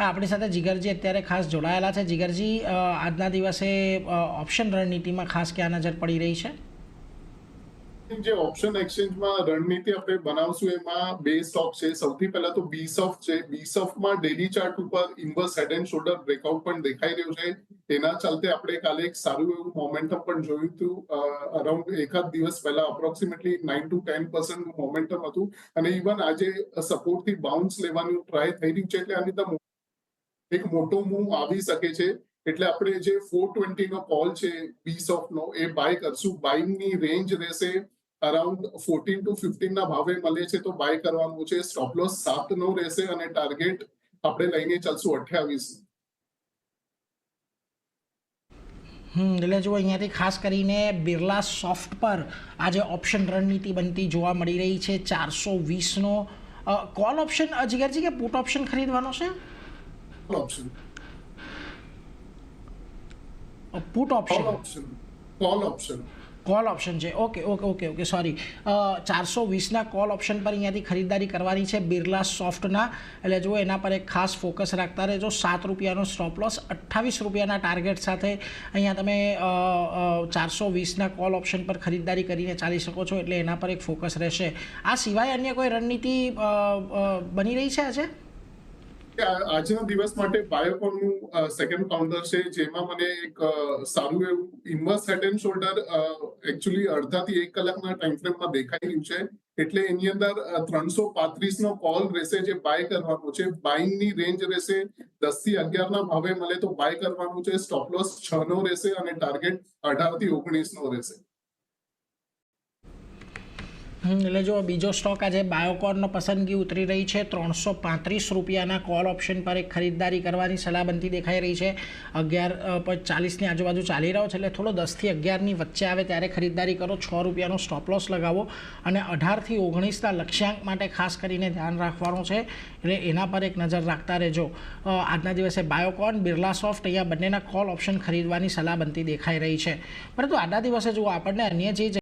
આપણી સાથે જીગરજી અત્યારે ખાસ જોડાયેલા છે. જીગરજી, આજના દિવસે ઓપ્શન રણનીતિમાં ખાસ ક્યાં નજર પડી રહી છે? જે ઓપ્શન એક્સચેન્જમાં રણનીતિ આપણે બનાવશું એમાં બે સ્ટોક છે. સૌથી પહેલા તો બીસોફ્ટ છે. બીસોફ્ટમાં ડેલી ચાર્ટ ઉપર inverse head and shoulder breakout પણ દેખાઈ રહ્યું છે. એના ચાલતે આપણે કાલે એક સારું એવું મોમેન્ટમ પણ જોયું હતું. અરાઉન્ડ એકાદ દિવસ પહેલા અપ્રોક્સિમેટલી 9 to 10% મોમેન્ટમ હતું અને ઇવન આજે સપોર્ટથી બાઉન્સ લેવાનું ટ્રાય થઈ રહ્યું છે. એટલે આની અંદર એક મોટો મૂવ આવી શકે છે. એટલે આપણે જે 420 નો કોલ છે બીસોફ્ટ નો એ બાય કરશું. બાઇંગની રેન્જ રહેશે અરાઉન્ડ 14 to 15 ના ભાવે મળે છે તો બાય કરવાનું છે. સ્ટોપ લોસ 7 નો રહેશે અને ટાર્ગેટ આપણે લઈને ચાલશું 28. એટલે જો અહીંયાથી ખાસ કરીને બિરલા સોફ્ટ પર આજે ઓપ્શન રણનીતિ બનતી જોવા મળી રહી છે. 420નો કોલ ઓપ્શન, જીગરજી, કે પુટ ઓપ્શન ખરીદવાનો છે? Option put option, call option call option છે. Okay, sorry. 420ના કોલ ઓપ્શન પર અહીંયાથી ખરીદારી કરવાની છે બિરલા સોફ્ટના. એટલે જુઓ, એના પર એક ખાસ ફોકસ રાખતા રહેજો. 7 રૂપિયાનો સ્ટોપ લોસ, 28 રૂપિયાના ટાર્ગેટ સાથે અહીંયા તમે 420ના કોલ ઓપ્શન પર ખરીદારી કરીને ચાલી શકો છો. એટલે એના પર એક ફોકસ રહેશે. આ સિવાય અન્ય કોઈ રણનીતિ બની રહી છે આજે? આજના દિવસ માટે બાયોકોનનું સેકન્ડ કાઉન્ટર છે, જેમાં મને એક સારું એવું inverse head and shoulder actually અડધાથી 1 કલાકના ટાઈમ ફ્રેમમાં દેખાઈ રહ્યું છે. એટલે એની અંદર 335 નો કોલ રહેશે જે બાય કરવાનો છે. બાઇંગની રેન્જ રહેશે 10 થી 11 ના ભાવે મળે તો બાય કરવાનું છે. સ્ટોપ લોસ 6 નો રહેશે અને ટાર્ગેટ 18 થી 19 નો રહેશે. એટલે જો બીજો સ્ટોક આજે બાયોકોનનો પસંદગી ઉતરી રહી છે. 335 રૂપિયાના કોલ ઓપ્શન પર એક ખરીદદારી કરવાની સલાહ બનતી દેખાઈ રહી છે. 11.40ની આજુબાજુ ચાલી રહ્યો છે. એટલે થોડો 10 થી 11ની વચ્ચે આવે ત્યારે ખરીદદારી કરો. 6 રૂપિયાનો સ્ટોપ લોસ લગાવો અને 18 થી 19ના લક્ષ્યાંક માટે ખાસ કરીને ધ્યાન રાખવાનું છે. એટલે એના પર એક નજર રાખતા રહેજો. આજના દિવસે બાયોકોન, બિરલા સોફ્ટ, અહીંયા બંનેના કોલ ઓપ્શન ખરીદવાની સલાહ બનતી દેખાઈ રહી છે. પરંતુ આજના દિવસે જુઓ, આપણને અન્ય જે